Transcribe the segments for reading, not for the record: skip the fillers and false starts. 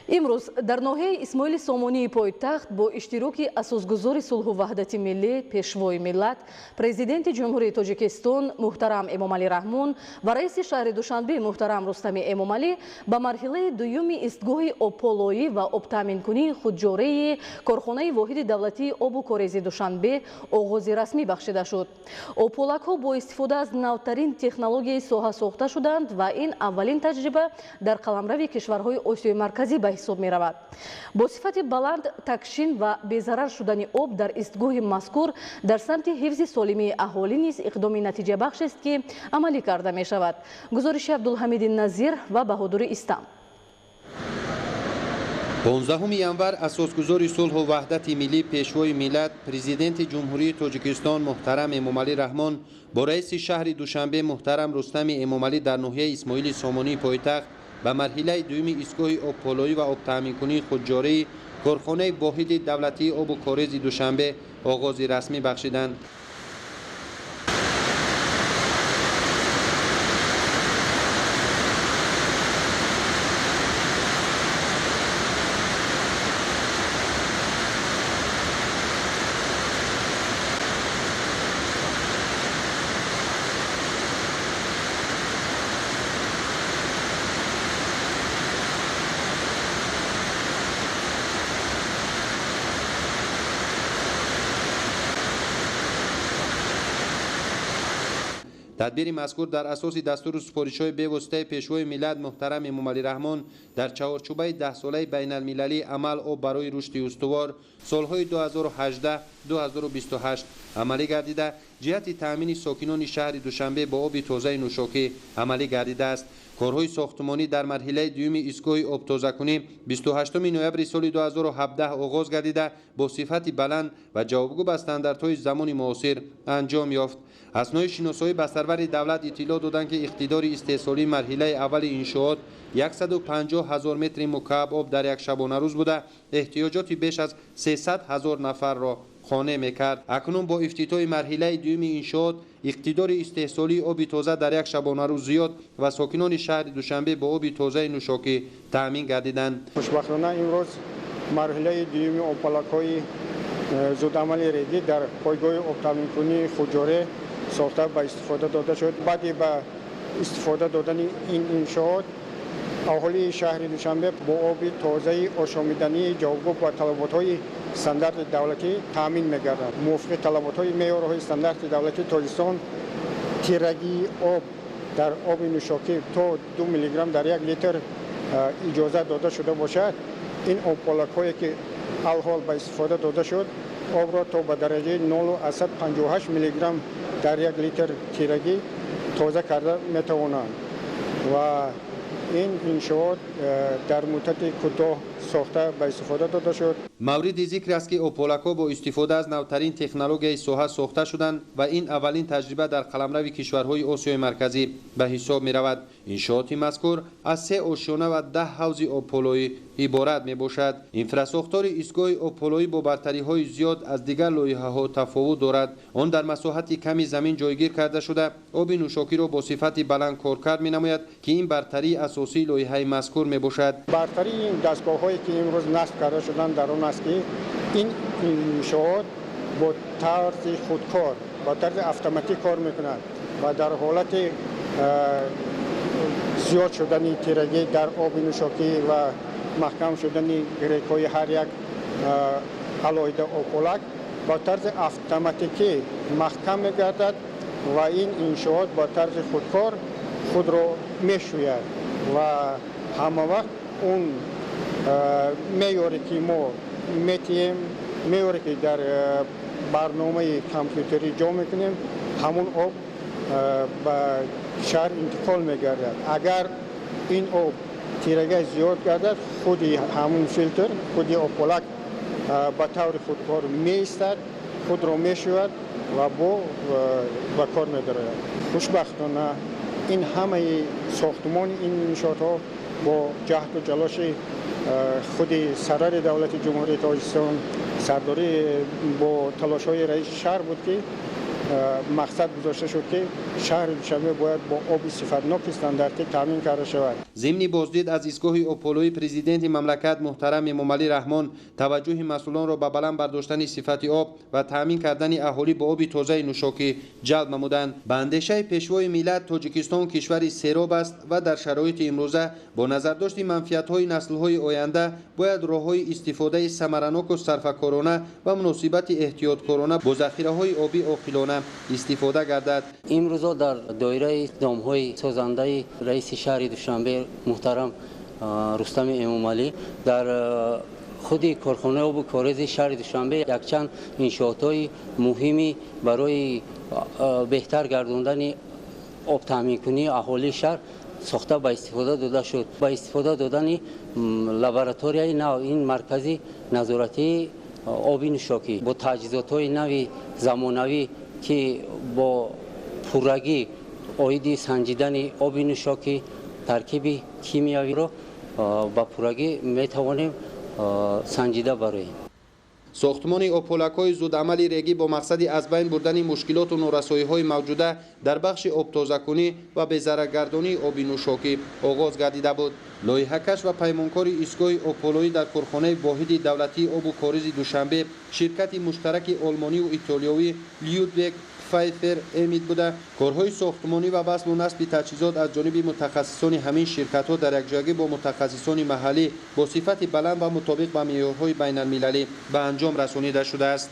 امروز در ناحیه اسماعیل سامانی پایتخت با اشتراک اساسگذار صلح و وحدت ملی پیشوای ملت پرزیدنت جمهوری تاجیکستان محترم امامعلی رحمون و رئیس شهر دوشنبه محترم رستم امامعلی به مرحله دوم ایستگاه آبپولایی و آب تامین کنی خودجاری کارخانه واحد دولتی آب و کاریزی دوشنبه آغاز رسمی بخشیده شد. آبپولک ها با استفاده از نوترین تکنولوژی ساخته ساخته شدند و این اولین تجربه در قلمرو کشورهای آسیای مرکزی به حساب می رود. با صفت بلند، تکشین و بی‌ضرر شدن آب در ایستگاه مذکور در سمت حفظ سالمی اهالی نیز اقدامی نتیجه بخش است که عملی کرده می شود. گزارش عبدالحمید نظیر و بهادر استم. 15 ینور اساسگذار صلح و وحدت ملی پیشوای ملت پرزیدنت جمهوری تاجیکستان محترم امامعلی رحمان با رئیس شهر دوشنبه محترم رستم امامعلی در ناحیه اسماعیل سامانی پایتخت به مرحله دوم ایستگاه آبپولایی و آب تامین کنی خودجاری کارخانه واحد دولتی آب و کاریزی دوشنبه آغاز رسمی بخشیدند. تدبیر مذکور در اساس دستور سفارش‌های به واسطه پیشوای ملت محترم امامعلی رحمان در چهارچوبه 10 ساله بین المللی عمل آب برای رشد استوار سالهای 2018-2028 عملی گردیده جهت تامین ساکنان شهر دوشنبه با آب تازه نوشاکی عملی گردیده است. کارهای ساختمانی در مرحله دوم ایستگاه آب تازه کنی 28 نوامبر سال 2017 آغاز گردیده با صفت بلند و جوابگو به استانداردهای زمان معاصر انجام یافت. اسناد شناسایی به سرور دولت اطلاع دادند که اقتدار استحصالی مرحله اول انشاءات 150,000 متر مکعب آب در یک شبانه روز بوده احتیاجات بیش از 300,000 نفر را خانه میکرد. اکنون با افتتاح مرحله دوم انشاءات اقتدار استحصالی آب تازه در یک شبانه روز زیاد و ساکنان شهر دوشنبه با آب تازه نوشاکی تامین گردیدند. خوشبختانه امروز مرحله دوم آبپولک‌های زودعملی ریگی در پایگاه آب تامین کنی خودجاری ساخته به استفاده داده شد. بعد به استفاده دادن این انشاءات اهالی شهر دوشنبه با آب تازه آشامیدنی جوابگو به طلبات‌های استاندارد دولتی تامین می‌گردد. موافق طلبات‌های معیارهای استاندارد دولتی تاجیکستان تیرگی آب در آب نوشاکی تا 2 میلی گرم در 1 لیتر اجازه داده شده باشد. این آبپولک‌هایی که الحال به استفاده داده شد آب را تا به درجه 0.58 میلی گرم در 1 لیتر تیرگی تازه کرده میتوانند و این انشاءات در مدت کوتاه ساخته به استفاده داده شد. مورد ذکر است که آبپولک‌ها با استفاده از نوترین تکنولوژی ساخته شدند و این اولین تجربه در قلمرو کشورهای آسیای مرکزی به حساب می رود. انشاءات مذکور از 3 آشیانه و 10 حوض آبپولایی عبارت می باشد. انفراساختار ایستگاه آبپولایی با برتری‌های زیاد از دیگر لایحه‌ها تفاوت دارد. آن در مساحت کمی زمین جایگیر کرده شده آب نوشاکی را با صفت بلند کارکرد می نماید که این برتری اساسی لایحه مذکور می باشد. برتری این دستگاه‌هایی که امروز نصب کرده شدند در آن است که این انشاءات با طرز خودکار با طرز اتوماتیک کار می‌کنند و در حالت زیاد شدن تیرگی در آب نوشاکی و محکم شدن گریک‌های هر یک علایده آبپولک با طرز اتوماتیکی محکم می‌گردد و این انشاءات با طرز خودکار خود را می‌شوید و همه وقت اون معیاری که ما میتیم معیاری که در برنامه کامپیوتری جا میکنیم همون آب به شهر انتقال میگردد. اگر این آب تیرگی زیاد گردد خودی همون فیلتر خودی آبپولک به طور خودکار میایستد خود را میشود و با کار میدارد. خوشبختانه این همه ساختمان این انشاءات ها با جهد و جلاش خود سرور دولت جمهوری تاجیکستان سرداری با تلاش های رئیس شهر بود که مقصد گذاشته شد که شهر دوشنبه باید با آب صفتناک استانداردی تامین کرده شود. ضمن بازدید از ایستگاه آبپولوی پرزیدنت مملکت محترم امامعلی رحمان توجه مسئولان را به بلند برداشتن صفت آب و تامین کردن اهالی با آب تازه نوشاکی جلب نمودند. به اندیشه پیشوای ملت تاجیکستان کشوری سیراب است و در شرایط امروزه با نظرداشت منفعت‌های نسل‌های آینده باید راه‌های استفاده ثمرناک و صرفه‌کارانه و مناسبت احتیاطکارانه با ذخیره‌های آبی عاقلانه استفاده گردد. امروز در دایره دام‌های سازنده رئیس شهر دوشنبه محترم رستم امامعلی در خود کارخانه آب و کاریز شهر دوشنبه یک چند انشاءات‌های مهمی برای بهتر گرداندن آب تامین کنی اهالی شهر ساخته به استفاده داده شد. با استفاده دادن لابراتوری نو این مرکزی نظارتی آبی نوشاکی با تجهیزات‌های نوی زمانوی که با پورگی آیدی سنجیدن آبی نوشاکی ترکیب کیمیایی را با پورگی میتوانیم سنجیده براییم. ساختمان آبپولک‌های زودعمل ریگی با مقصد از بین بردن مشکلات و نارسایی‌های موجوده در بخش آبتازه‌کنی و به‌ضررگردانی آب نوشاکی آغاز گردیده بود. لایحه‌کش و پیمانکار ایستگاه آبپولویی در کارخانه واحد دولتی آب و کاریز دوشنبه شرکت مشترک آلمانی و ایتالیایی لیودویگ فایفر امید بوده. کارهای ساختمانی و وصل و نصب تجهیزات از جانب متخصصان همین شرکت‌ها در یکجایی با متخصصان محلی با صفت بلند و مطابق با معیارهای بین‌المللی به انجام رسانیده شده است.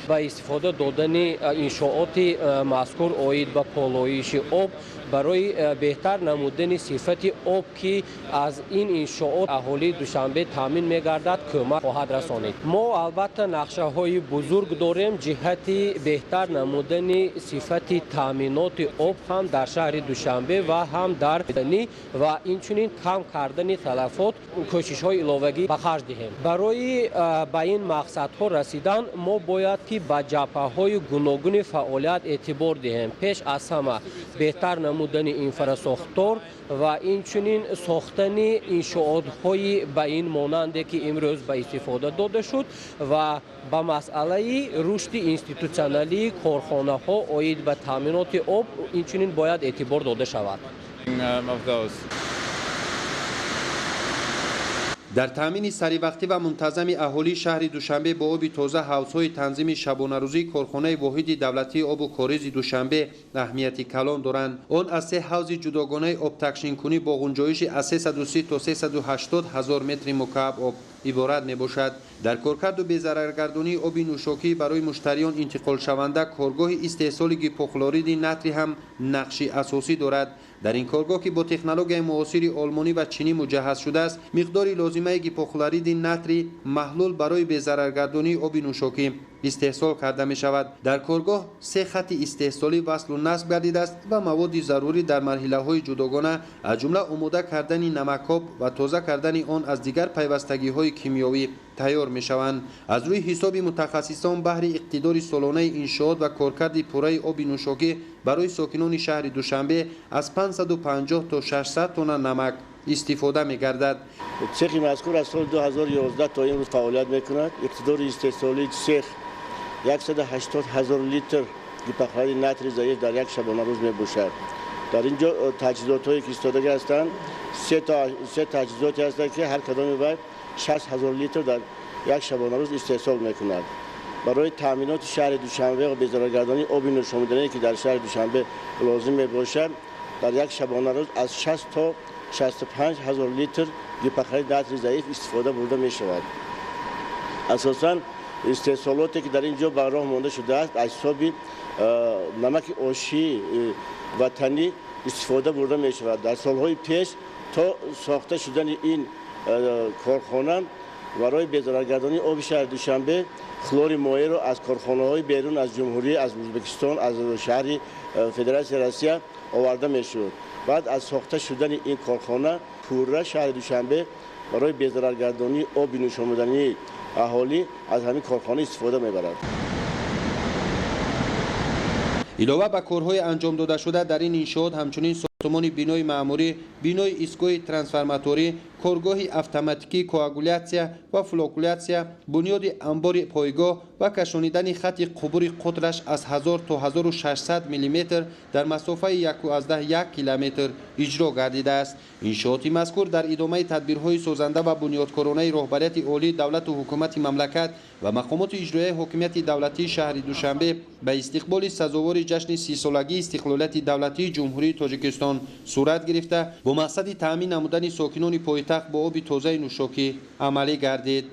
با استفاده دادن انشاءات مذکور آید به پالایش آب برای بهتر نمودن صفت آب که از این انشاءات اهالی دوشنبه تامین می‌گردد کمک خواهد رسانید. ما البته نقشه های بزرگ داریم جهت بهتر نمودن صفت تامینات آب هم در شهر دوشنبه و هم در بدنی و اینچنین کم کردن تلفات کوشش های علاوه‌ای به خرج دهیم. برای به این مقصدها رسیدن ما باید که به جبهه‌های گوناگون فعالیت اعتبار دهیم. پیش از همه بهتر نمودن انفراستراکچور و اینچنین ساختن انشاءات‌های به این ماننده که امروز به استفاده داده شد و با مسئله رشد اینستیتوشنالی کارخانه‌ها آید به تامینات آب اینچنین باید اعتبار داده شود. در تامین سری وقتی و منتظم اهالی شهر دوشنبه با آب تازه حوض‌های تنظیم شبانه روزی کارخانه واحد دولتی آب و کاریز دوشنبه اهمیتی کلان دارند. آن از 3 حوض جداگانه آب تکشین کنی با گنجایش از 330 تا 380 هزار متر مکعب آب عبارت میباشد. در کارکرد و به‌ضررگردانی آب نوشاکی برای مشتریان انتقال شونده کارگاه استحصال گیپوکلورید نتری هم نقشی اساسی دارد. در این کارگاه که با تکنولوژی معاصر آلمانی و چینی مجهز شده است مقداری لازمه گیپوکلورید نتری محلول برای به‌ضررگردانی آب نوشاکی استحصال کرده می شود. در کارگاه 3 خط استحصالی وصل و نصب گردیده است و مواد ضروری در مرحله های جداگانه از جمله آماده کردن نمک‌آب و تازه کردن آن از دیگر پیوستگی های کیمیایی تیار می شوند. از روی حساب متخصصان بهر اقتدار سالانه انشاءات و کارکرد پوره آب نوشاکی برای ساکنان شهر دوشنبه از 550 تا 600 تن نمک استفاده می گردد. سیخ مذکور از سال 2011 تا امروز فعالیت می کند. اقتدار استحصالی سیخ 180,000 لیتر گیپوکلورید نتری ضعیف در یک شبانه روز می باشد. در اینجا تجهیزات هایی که استفاده هستند 3 تجهیزاتی هستند که هر کدام باید 60,000 لیتر در یک شبانه روز استحصال می کند. برای تامینات شهر دوشنبه و به‌ضررگردانی آب نوشامیدنی که در شهر دوشنبه لازم می باشد در یک شبانه روز از 60 تا 65,000 لیتر گیپوکلورید نتری ضعیف استفاده برده می شود. اساساً استحصالاتی که در اینجا به راه مانده شده است از حساب نمک آشی وطنی استفاده برده می شود. در سالهای پیش تا ساخته شدن این کارخانه برای به‌ضررگردانی آب شهر دوشنبه کلور مایع را از کارخانه‌های بیرون از جمهوری از ازبکستان از شهر فدراسیون روسیه آورده می شود. بعد از ساخته شدن این کارخانه پوره شهر دوشنبه برای به‌ضررگردانی آب نوشامیدنی اهالی از همین کارخانه استفاده می‌برد. علاوه به کارهای انجام داده شده در این انشاءات همچنین ساختمان بینای معموری، بینای ایستگاه ترانسفورماتوری، کارگاه اتوماتیکی کوآگولاسیون و فلوکولاسیون، بنیاد انبار پایگاه و کشانیدن خط قبور قطرش از 1000 تا 1600 میلیمتر در مسافه 1.1 کیلومتر اجرا گردیده است. انشاءات مذکور در ادامه تدبیرهای سازنده و بنیادکارانه رهبریت عالی دولت و حکومت مملکت و مقامات اجرایی حاکمیت دولتی شهر دوشنبه به استقبال سزاوار جشن 30 سالگی استقلالیت دولتی جمهوری تاجیکستان صورت گرفته با مقصد تامین نمودن ساکنان پایتخت با آب تازه نوشاکی عملی گردید.